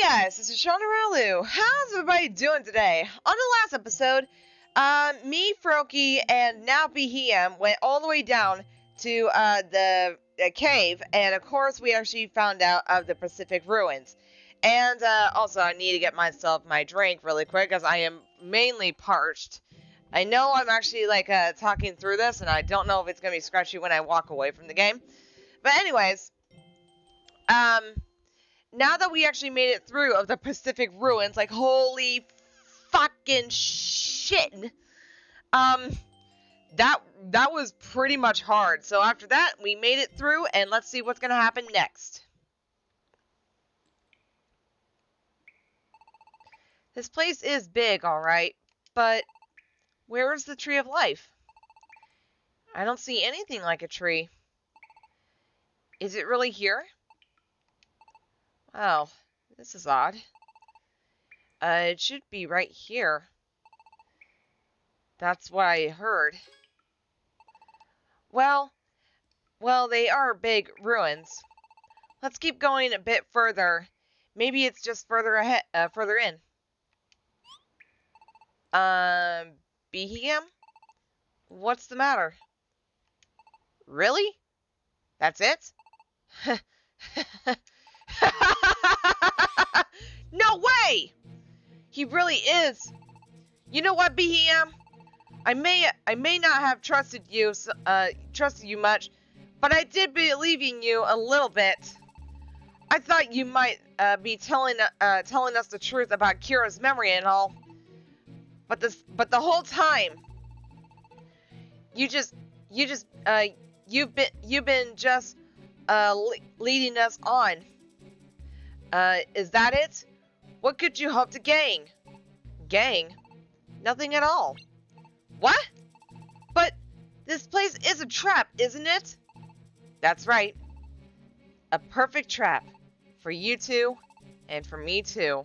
Guys, this is Shauna Ralu. How's everybody doing today? On the last episode, me, Froakie, and now Behem went all the way down to the cave, and of course we actually found out of the Pacific Ruins. And also I need to get myself my drink really quick, as I am mainly parched. I know I'm actually talking through this, and I don't know if it's gonna be scratchy when I walk away from the game. But anyways, now that we actually made it through of the Pacific Ruins, like, holy fucking shit, that was pretty much hard. So after that, we made it through, and let's see what's gonna happen next. This place is big, alright, but where is the Tree of Life? I don't see anything like a tree. Is it really here? Oh, this is odd. It should be right here. That's what I heard. Well, they are big ruins. Let's keep going a bit further. Maybe it's just further ahead, further in. Behem? What's the matter? Really? That's it? No way! He really is. You know what, Behem? I may not have trusted you much, but I did believe in you a little bit. I thought you might be telling us the truth about Kira's memory and all. But the whole time, you've been just leading us on. Is that it? What could you hope to gain? Gain? Nothing at all. What? But this place is a trap, isn't it? That's right. A perfect trap. For you two, and for me too.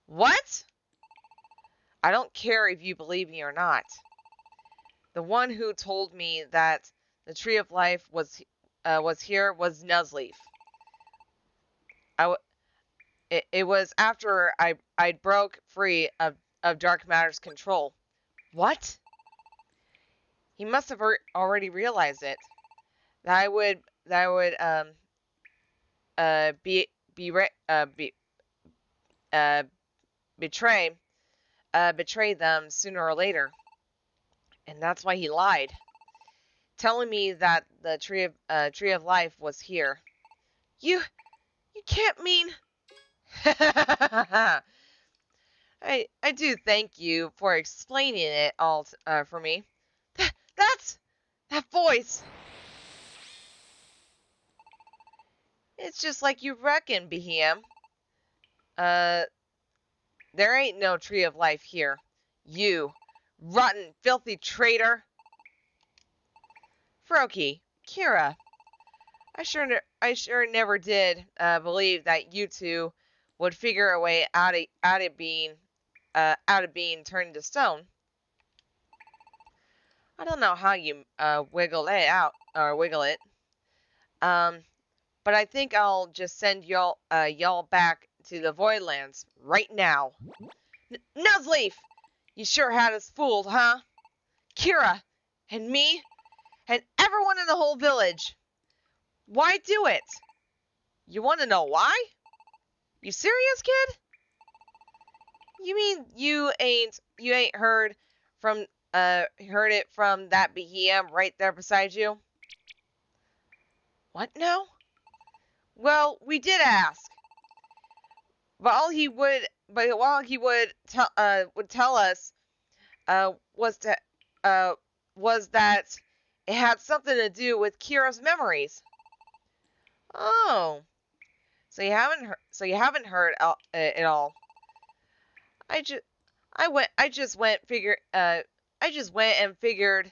What? I don't care if you believe me or not. The one who told me that the Tree of Life was here was Nuzleaf. It was after I broke free of Dark Matter's control. What? He must have already realized it. That I would betray them sooner or later. And that's why he lied, telling me that the Tree of Life was here. You can't mean... I do thank you for explaining it all for me. That voice. It's just like you reckon, Behem. There ain't no Tree of Life here. You rotten, filthy traitor. Froakie, Kira, I sure never did believe that you two would figure a way out of being turned into stone. I don't know how you wiggle it. But I think I'll just send y'all back to the Voidlands right now. Nuzleaf! You sure had us fooled, huh? Kira, and me, and everyone in the whole village. Why do it? You want to know why? You serious, kid? You mean you ain't heard it from that Behem right there beside you? What now? Well, we did ask. But all he would tell us was that it had something to do with Kira's memories. Oh, so you haven't heard it all. I just went and figured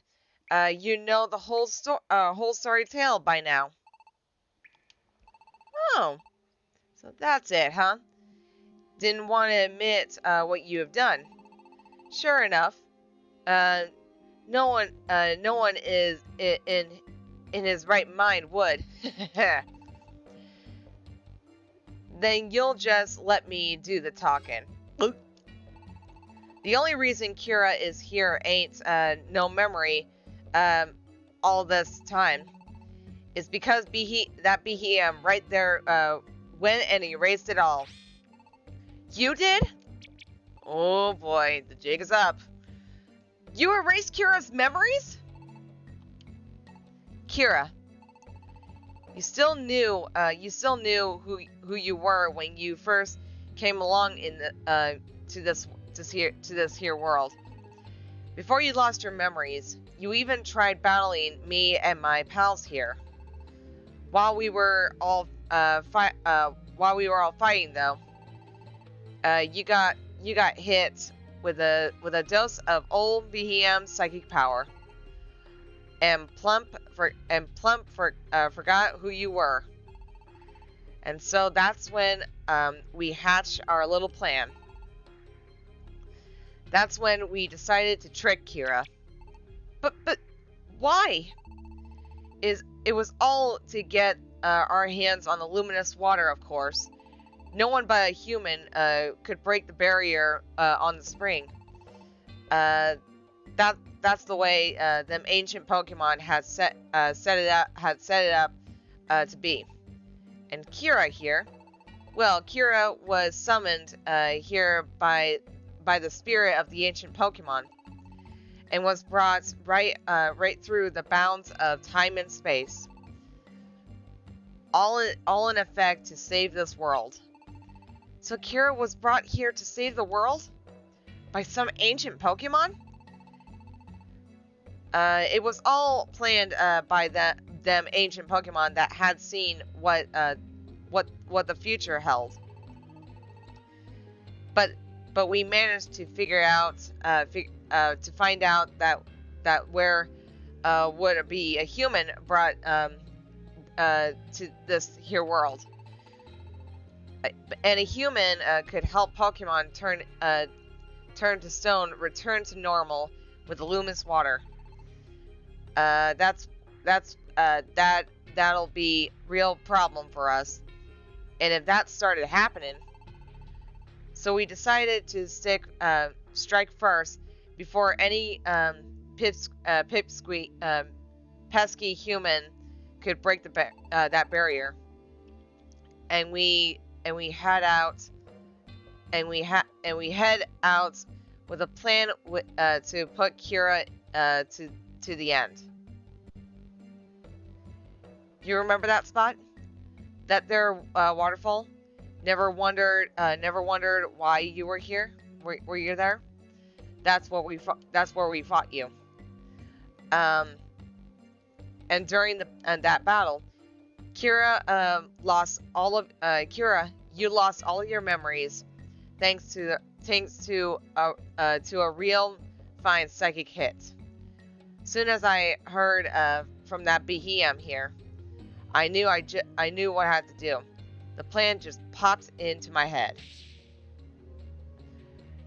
you know the whole story tale by now. Oh, so that's it, huh? Didn't want to admit what you have done. Sure enough, no one is in his right mind would. then you'll just let me do the talking. The only reason Kira is here ain't no memory all this time. Is because that Behem right there went and erased it all. You did? Oh boy, the jig is up. You erased Kira's memories? Kira, you still knew who you were when you first came along in the to this here world. Before you lost your memories, you even tried battling me and my pals here. While we were all fighting, though, you got hit with a dose of old Behem psychic power, and plump forgot who you were. And so that's when we hatched our little plan. That's when we decided to trick Kira. But why? It was all to get our hands on the luminous water, of course. No one but a human could break the barrier on the spring. That's the way them ancient Pokemon had set it up to be. And Kira here, well, Kira was summoned here by the spirit of the ancient Pokemon, and was brought right through the bounds of time and space, all in effect to save this world. So Kira was brought here to save the world by some ancient Pokemon? It was all planned by them ancient Pokemon that had seen what the future held. But we managed to figure out to find out that where would be a human brought to this here world, and a human could help Pokemon turn to stone, return to normal with the luminous water. That'll be real problem for us, and if that started happening. So we decided to strike first before any pesky human could break that barrier. And we head out with a plan to put Kira to the end. You remember that spot? That there waterfall? Never wondered why you were here. Were you there? That's where we fought you. And during that battle, Kira you lost all of your memories, thanks to a real fine psychic hit. Soon as I heard from that Behem here, I knew what I had to do. The plan just popped into my head.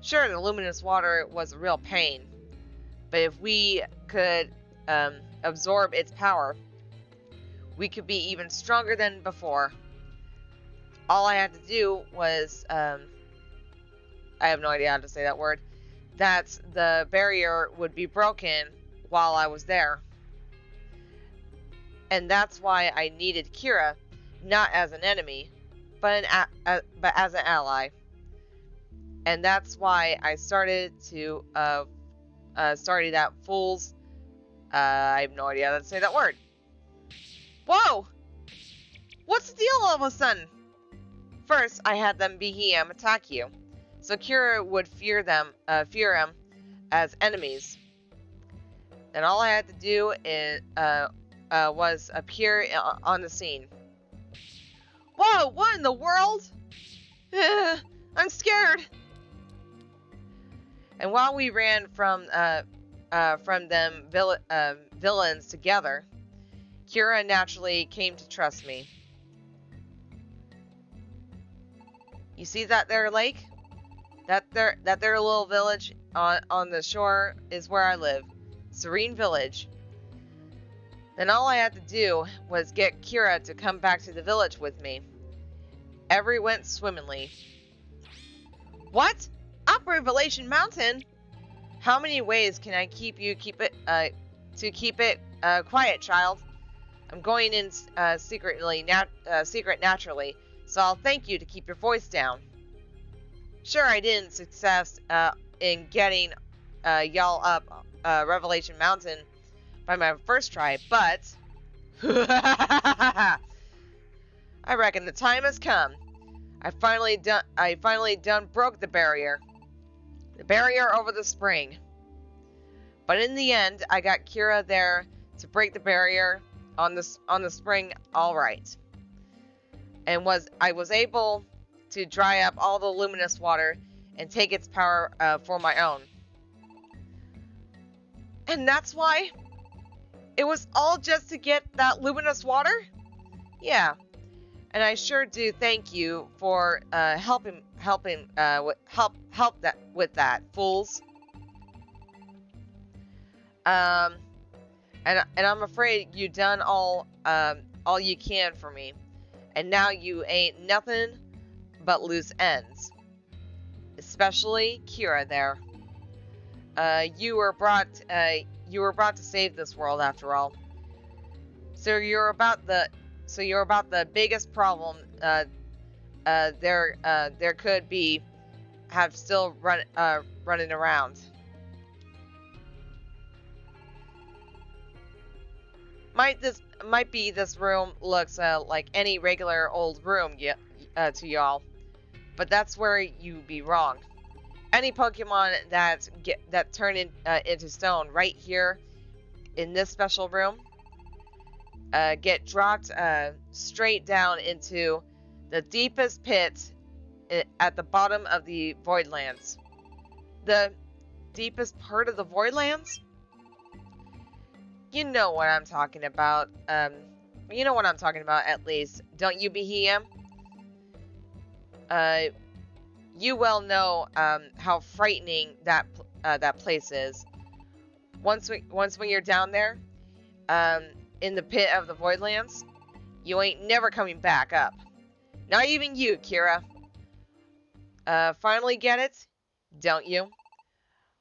Sure, the luminous water was a real pain, but if we could absorb its power, we could be even stronger than before. All I had to do was, I have no idea how to say that word, that the barrier would be broken while I was there. And that's why I needed Kira, not as an enemy, but as an ally. And that's why I started that fool's, I have no idea how to say that word. Whoa! What's the deal all of a sudden? First, I had them Behem attack you, so Kira would fear them as enemies. Then all I had to do was appear on the scene. Whoa! What in the world? I'm scared. And while we ran from them villains together, Kira naturally came to trust me. You see that there lake? That there little village on the shore is where I live. Serene Village. Then all I had to do was get Kira to come back to the village with me. Every went swimmingly. What? Up Revelation Mountain? How many ways can I keep it quiet, child? I'm going in secret naturally, so I'll thank you to keep your voice down. Sure, I didn't success in getting y'all up Revelation Mountain by my first try, but I reckon the time has come. I finally done broke the barrier over the spring. But in the end, I got Kira there to break the barrier on the spring all right. And I was able to dry up all the luminous water and take its power for my own. And that's why? It was all just to get that luminous water? Yeah. And I sure do thank you for helping with that, fools. And I'm afraid you done all you can for me, and now you ain't nothing but loose ends. Especially Kira there. You were brought to save this world after all. So you're about the biggest problem there could be have still running around. Might be this room looks like any regular old room to y'all, but that's where you be wrong. Any Pokemon that turn into stone right here in this special room get dropped straight down into the deepest pit at the bottom of the Voidlands. The deepest part of the Voidlands? You know what I'm talking about. You know what I'm talking about, at least. Don't you, Behem? You well know how frightening that place is. Once when you're down there, in the pit of the Voidlands, you ain't never coming back up. Not even you, Kira. Finally get it? Don't you?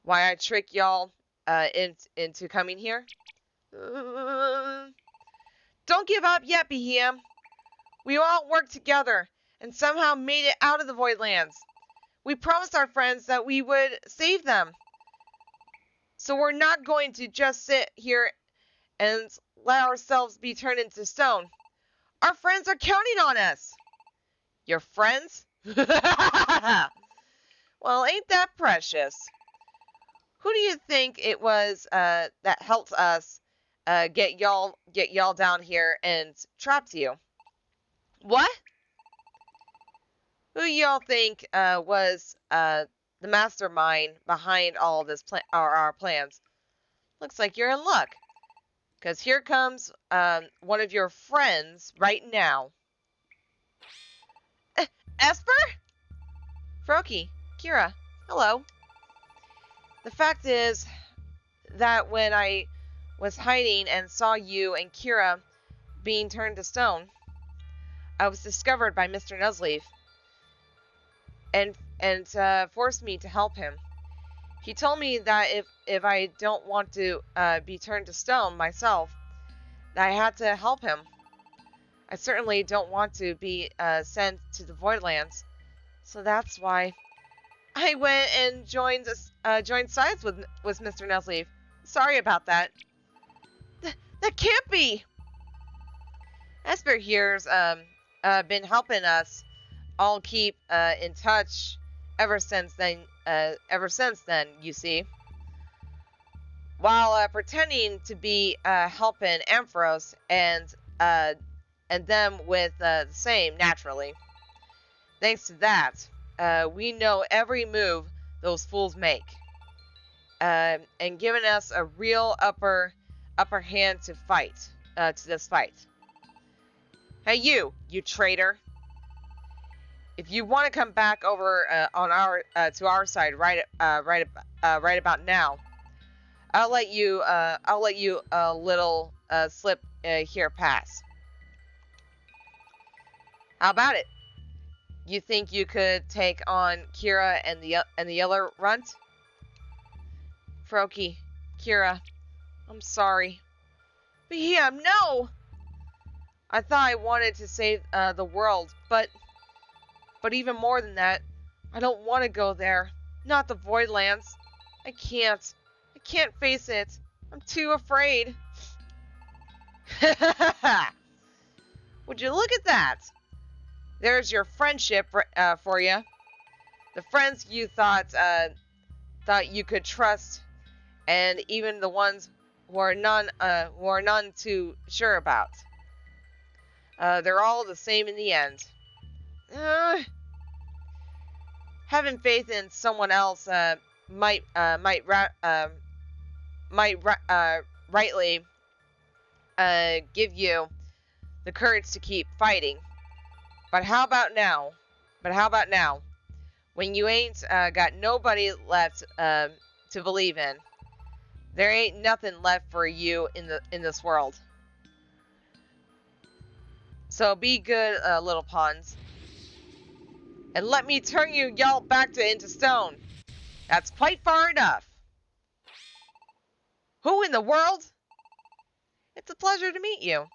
Why I trick y'all into coming here? Don't give up yet, Behem. We all worked together and somehow made it out of the Voidlands. We promised our friends that we would save them. So we're not going to just sit here and let ourselves be turned into stone. Our friends are counting on us. Your friends? Well, ain't that precious? Who do you think it was that helped us get y'all down here and trapped you? What? Who y'all think was the mastermind behind all this our plans? Looks like you're in luck, because here comes one of your friends right now. Esper? Froakie, Kira, hello. The fact is that when I was hiding and saw you and Kira being turned to stone, I was discovered by Mr. Nuzleaf and forced me to help him. He told me that if I don't want to be turned to stone myself, that I had to help him. I certainly don't want to be sent to the Voidlands, so that's why I went and joined sides with Mr. Nuzleaf. Sorry about that. That can't be. Esper here's been helping us all keep in touch ever since then. You see, while pretending to be helping Ampharos and them with the same naturally. Thanks to that, we know every move those fools make, and giving us a real upper hand to this fight. Hey, you traitor! If you want to come back over to our side right about now, I'll let you a little slip here pass. How about it? You think you could take on Kira and the yellow runt? Froakie, Kira, I'm sorry. But yeah, no! I thought I wanted to save the world, but even more than that, I don't want to go there. Not the Voidlands. I can't. I can't face it. I'm too afraid. Would you look at that? There's your friendship for you. The friends you thought you could trust, and even the ones who are none too sure about. They're all the same in the end. Having faith in someone else might rightly give you the courage to keep fighting. But how about now? When you ain't got nobody left to believe in, there ain't nothing left for you in this world. So be good, little pawns. And let me turn you y'all back into stone. That's quite far enough. Who in the world? It's a pleasure to meet you.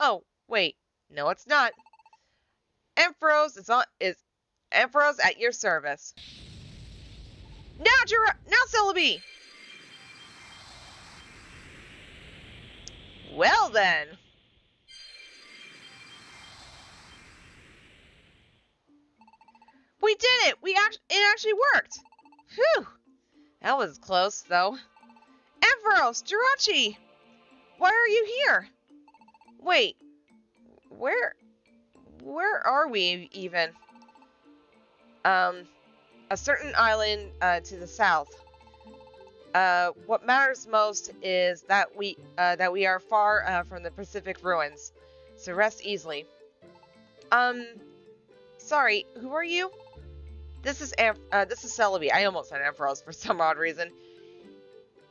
Oh, wait. No, it's not. Ampharos is Ampharos at your service. Now, Celebi! Well then. We did it! It actually worked! Whew! That was close, though. Ampharos! Jirachi! Why are you here? Wait. Where are we, even? A certain island, to the south. What matters most is that we are far, from the Pacific ruins. So rest easily. Sorry, who are you? This is Celebi. I almost said Ampharos for some odd reason.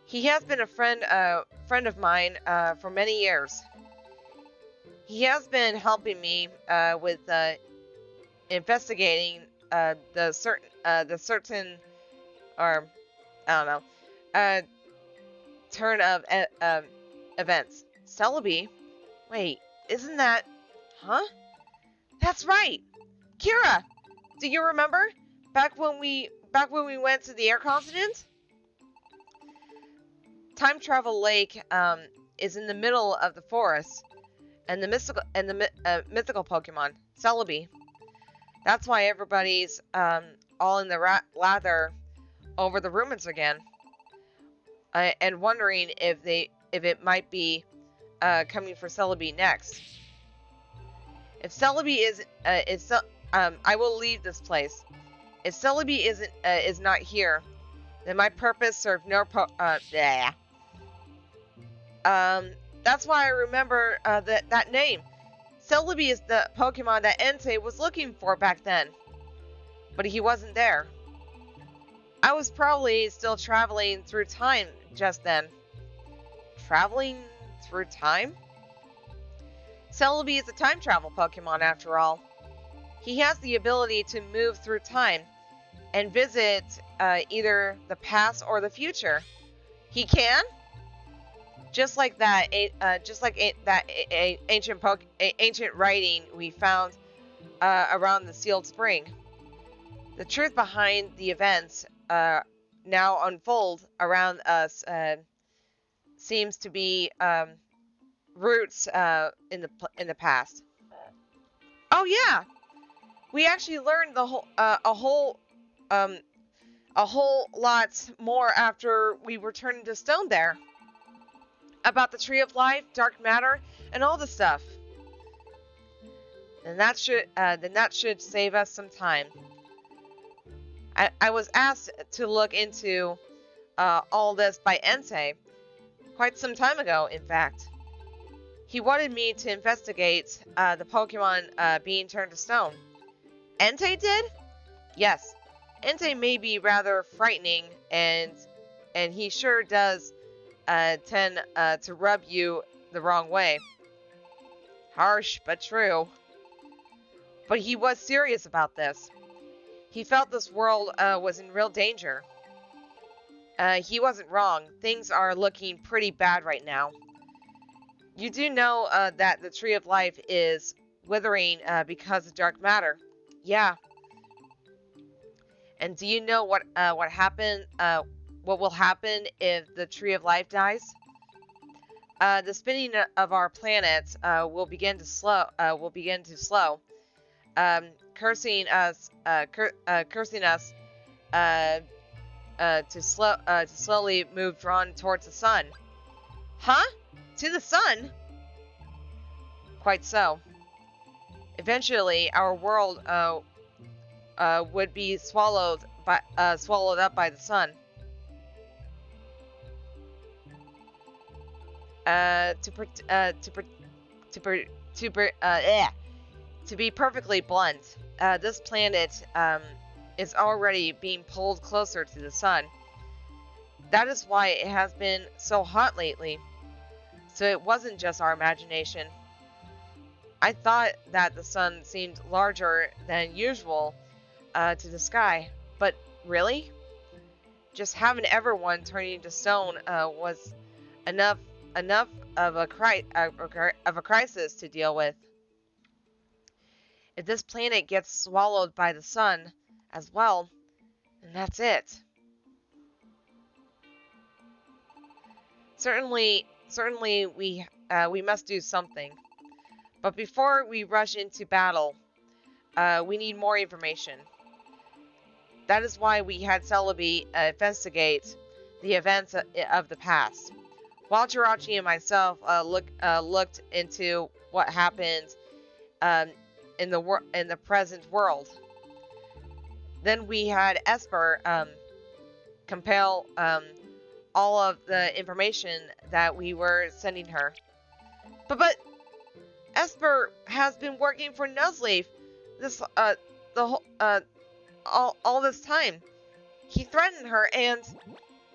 He has been a friend of mine for many years. He has been helping me with investigating the certain or I don't know turn of events. Celebi? Wait, isn't that? Huh? That's right. Kira, do you remember back when we went to the air continent? Time Travel Lake is in the middle of the forest, and the mythical Pokemon Celebi. That's why everybody's all in the lather over the ruins again, and wondering if it might be coming for Celebi next. If Celebi I will leave this place. If Celebi is not here, then my purpose served no that's why I remember that name. Celebi is the Pokemon that Entei was looking for back then. But he wasn't there. I was probably still traveling through time just then. Traveling through time? Celebi is a time travel Pokemon after all. He has the ability to move through time and visit either the past or the future. He can? Just like that ancient writing we found around the sealed spring. The truth behind the events now unfold around us seems to be roots in the past. Oh yeah, we actually learned a whole lot more after we were turned into stone there. About the Tree of Life, dark matter, and all the stuff. And that should save us some time. I was asked to look into all this by Entei quite some time ago, in fact. He wanted me to investigate the Pokemon being turned to stone. Entei did? Yes. Entei may be rather frightening, and he sure does tend to rub you the wrong way. Harsh, but true. But he was serious about this. He felt this world was in real danger. He wasn't wrong. Things are looking pretty bad right now. You do know that the Tree of Life is withering because of dark matter. Yeah. And do you know what happened? What will happen if the Tree of Life dies? The spinning of our planet will begin to slow. Cursing us. To slowly move drawn towards the sun. Huh? To the sun? Quite so. Eventually, our world would be swallowed up by the sun. To be perfectly blunt, this planet is already being pulled closer to the sun. That is why it has been so hot lately. So it wasn't just our imagination. I thought that the sun seemed larger than usual to the sky, but really? Just having everyone turning to stone was enough of a crisis to deal with. If this planet gets swallowed by the sun as well, then that's it. Certainly we must do something. But before we rush into battle, we need more information. That is why we had Celebi investigate the events of the past. While Jirachi and myself looked into what happened in the present world. Then we had Esper compile all of the information that we were sending her. But Esper has been working for Nuzleaf all this time. He threatened her, and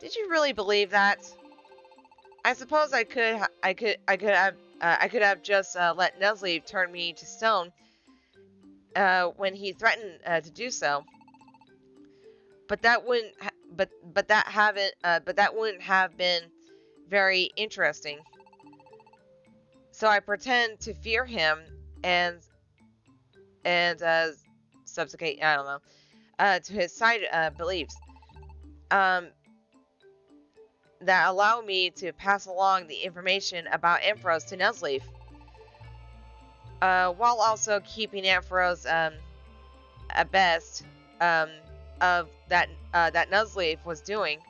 did you really believe that? I suppose I could have just let Nuzleaf turn me to stone when he threatened to do so. But that wouldn't have been very interesting. So I pretend to fear him and subjugate, I don't know, to his side beliefs that allow me to pass along the information about Ampharos to Nuzleaf, while also keeping Ampharos abreast of that Nuzleaf was doing.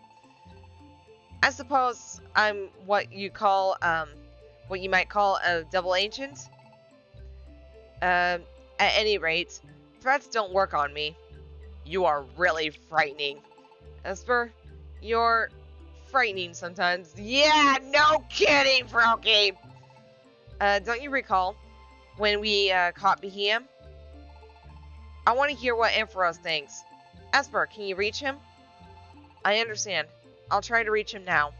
I suppose I'm what you might call a double agent. At any rate, threats don't work on me. You are really frightening. Esper, you're frightening sometimes. Yeah, no kidding, Froakie! Don't you recall when we caught Behem? I want to hear what Ampharos thinks. Esper, can you reach him? I understand. I'll try to reach him now.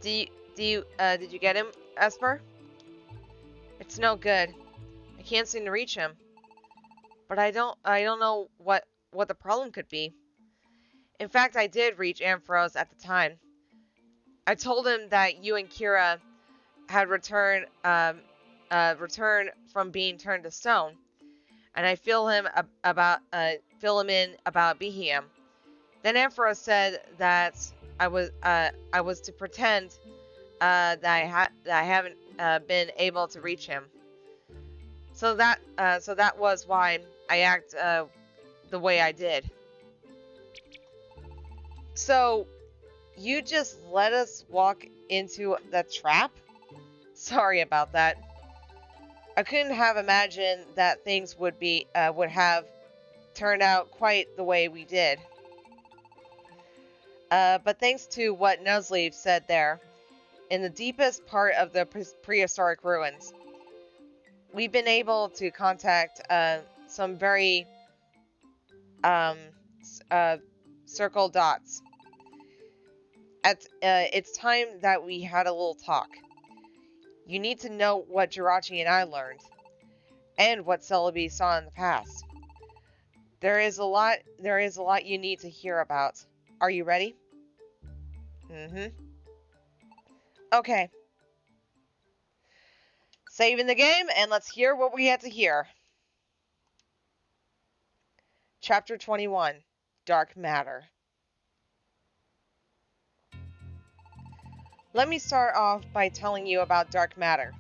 Did you get him, Esper? It's no good. I can't seem to reach him. But I don't know what the problem could be. In fact, I did reach Ampharos at the time. I told him that you and Kira had returned from being turned to stone, and I fill him in about Behem. Then Ampharos said that I was to pretend that I haven't been able to reach him. So that was why I act the way I did. So you just let us walk into the trap? Sorry about that. I couldn't have imagined that things would have turned out quite the way we did. But thanks to what Nuzleaf said there, in the deepest part of the prehistoric ruins, we've been able to contact some very circle dots. It's time that we had a little talk. You need to know what Jirachi and I learned, and what Celebi saw in the past. There is a lot you need to hear about. Are you ready? Mm-hmm. Okay. Saving the game, and let's hear what we had to hear. Chapter 21, Dark Matter. Let me start off by telling you about dark matter.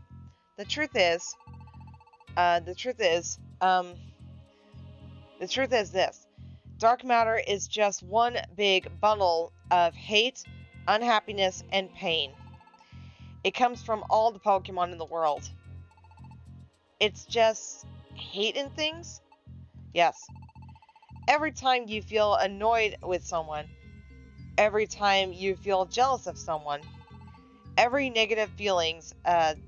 The truth is this. Dark matter is just one big bundle of hate, unhappiness, and pain. It comes from all the Pokemon in the world. It's just hate and things? Yes. Every time you feel annoyed with someone, every time you feel jealous of someone, every negative feelings that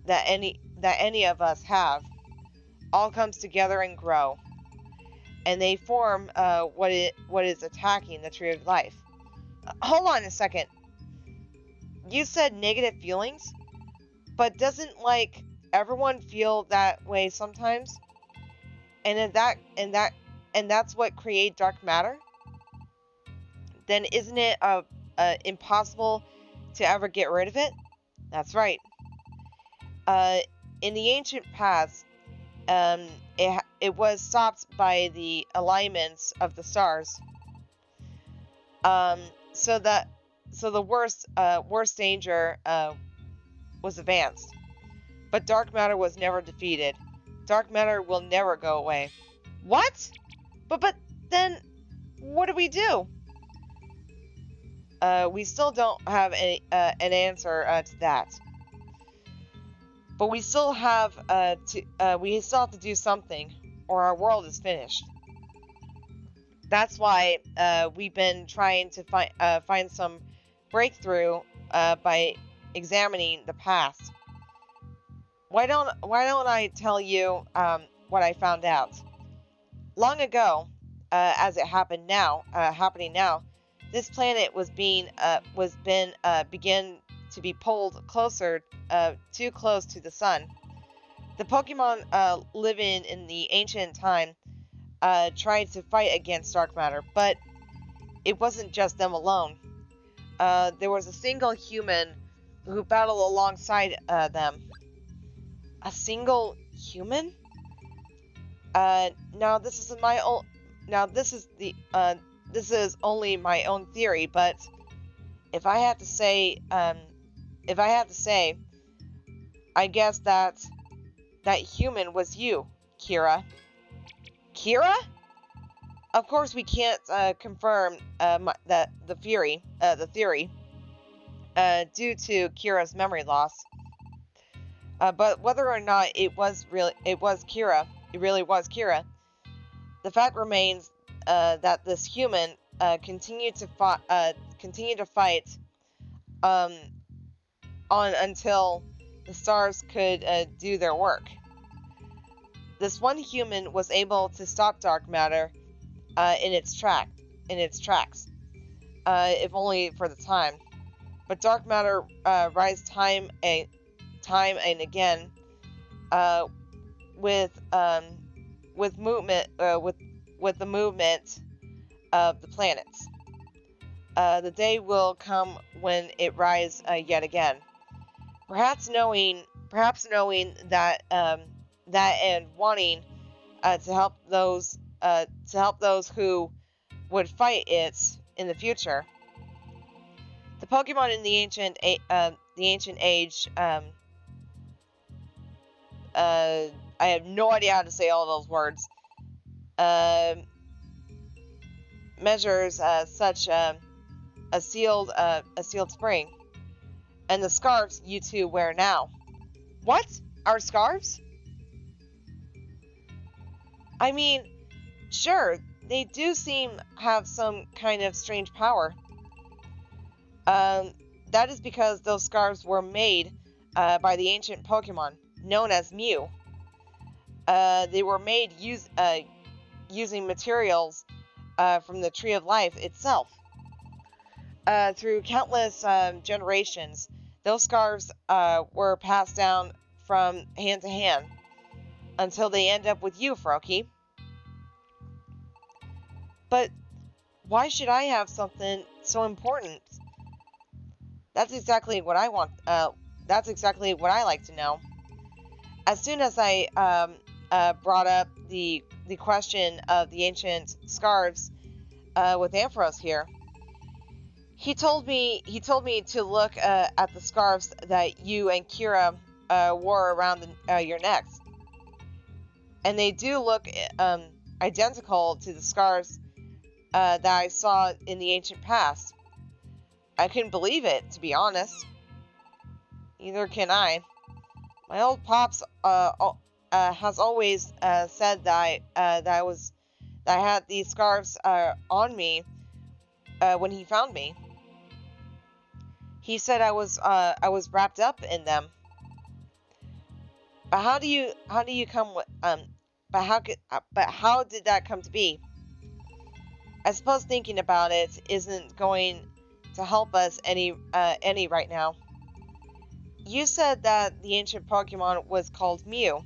any of us have all comes together and grow, and they form what is attacking the tree of life. Hold on a second. You said negative feelings, but doesn't everyone feel that way sometimes? And that's what create dark matter? Then isn't it impossible to ever get rid of it? That's right. In the ancient past, it was stopped by the alignments of the stars. So the worst danger was advanced. But dark matter was never defeated. Dark matter will never go away. What? But then, what do we do? We still don't have an answer to that. But we still have to do something, or our world is finished. That's why we've been trying to find some breakthrough by examining the past. Why don't I tell you what I found out? Long ago, as it happening now, this planet was begin to be pulled closer, too close to the sun. The Pokemon living in the ancient time tried to fight against dark matter, but it wasn't just them alone. There was a single human who battled alongside them. A single human? Now this is only my own theory, but if I have to say, I guess that human was you, Kira. Kira? Of course, we can't confirm the theory, due to Kira's memory loss. But whether or not it really was Kira, the fact remains that this human continued to fight on until the stars could do their work. This one human was able to stop dark matter in its tracks, if only for the time. But dark matter rise time and again with the movement of the planets. The day will come when it rise yet again. Perhaps knowing that and wanting to help those who would fight it in the future. The Pokemon in the ancient age. I have no idea how to say all those words. Measures such a sealed spring, and the scarves you two wear now. What? Our scarves? I mean, sure, they do seem have some kind of strange power. That is because those scarves were made by the ancient Pokemon known as Mew. They were made using materials from the Tree of Life itself. Through countless generations, Those scarves were passed down from hand to hand until they end up with you, Froakie. But why should I have something so important? That's exactly what I want. That's exactly what I like to know. As soon as I brought up the question of the ancient scarves with Ampharos here, he told me to look at the scarves that you and Kira wore around your necks, and they do look identical to the scarves that I saw in the ancient past. I couldn't believe it, to be honest. Neither can I. My old pops has always said that I had these scarves on me when he found me. He said I was wrapped up in them. But how did that come to be? I suppose thinking about it isn't going to help us any right now. You said that the ancient Pokemon was called Mew.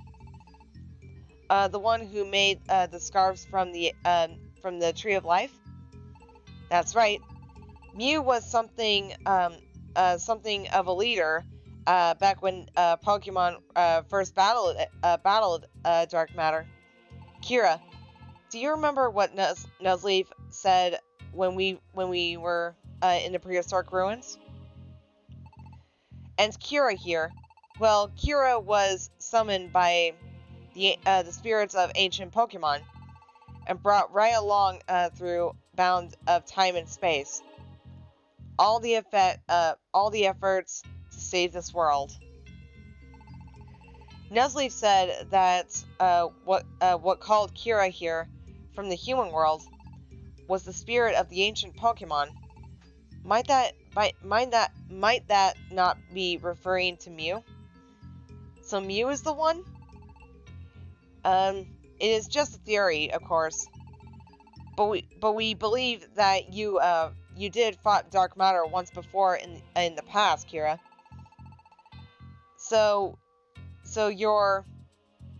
The one who made the scarves from the Tree of Life? That's right. Mew was something of a leader back when Pokemon first battled Dark Matter. Kira, do you remember what Nuzleaf said when we were in the prehistoric ruins? And Kira here. Well, Kira was summoned by the spirits of ancient Pokemon and brought right along through bound of time and space. All the efforts to save this world. Nuzleaf said that what called Kira here from the human world was the spirit of the ancient Pokemon. Might that not be referring to Mew? So Mew is the one? It is just a theory, of course. But we believe that you did fight Dark Matter once before in the past, Kira. So your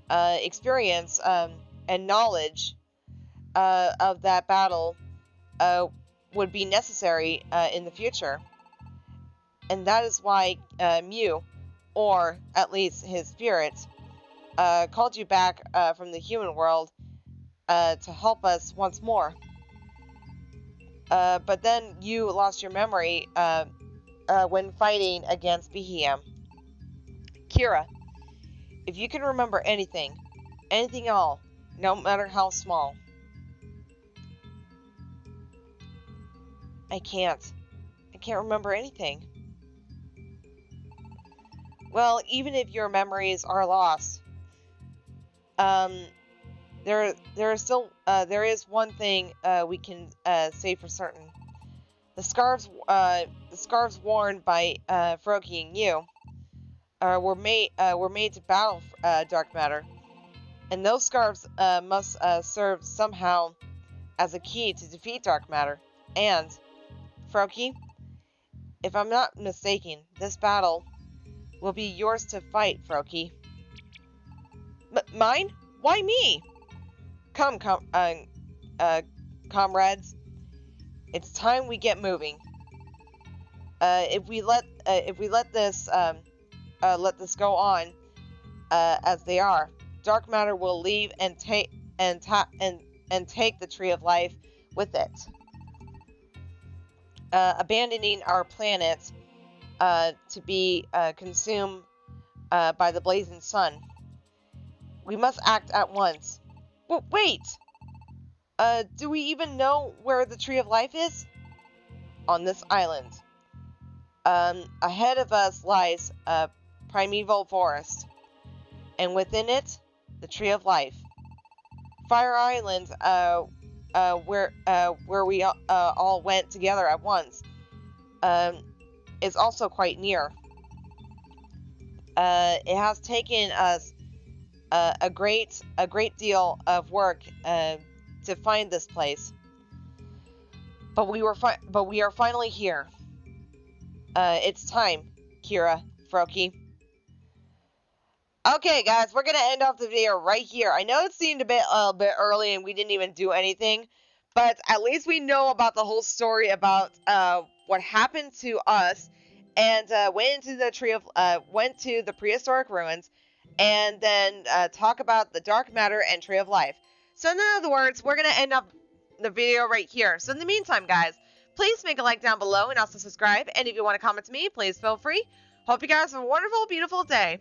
experience and knowledge of that battle would be necessary in the future. And that is why Mew, or at least his spirit, called you back from the human world to help us once more. But then you lost your memory when fighting against Behem. Kira, if you can remember anything at all, no matter how small. I can't remember anything. Well, even if your memories are lost, there is one thing we can say for certain. The scarves worn by Froakie and you were made to battle Dark Matter, and those scarves must serve somehow as a key to defeat Dark Matter. And Froakie, if I'm not mistaken, this battle will be yours to fight, Froakie. Mine? Why me? Come, comrades. It's time we get moving. If we let this go on as they are, Dark Matter will leave and take the Tree of Life with it, abandoning our planet to be consumed by the blazing sun. We must act at once. Wait! Do we even know where the Tree of Life is? On this island. Ahead of us lies a primeval forest, and within it, the Tree of Life. Fire Island, where we all went together at once, is also quite near. It has taken us a great deal of work to find this place, but we are finally here. It's time. Kira, Froakie. Okay, guys, we're gonna end off the video right here. I know it seemed a bit early and we didn't even do anything, but at least we know about the whole story about what happened to us, and went to the prehistoric ruins, and then talk about the dark matter and tree of life. So in other words, we're gonna end up the video right here. So in the meantime, guys, please make a like down below and also subscribe. And if you want to comment to me, please feel free. Hope you guys have a wonderful, beautiful day.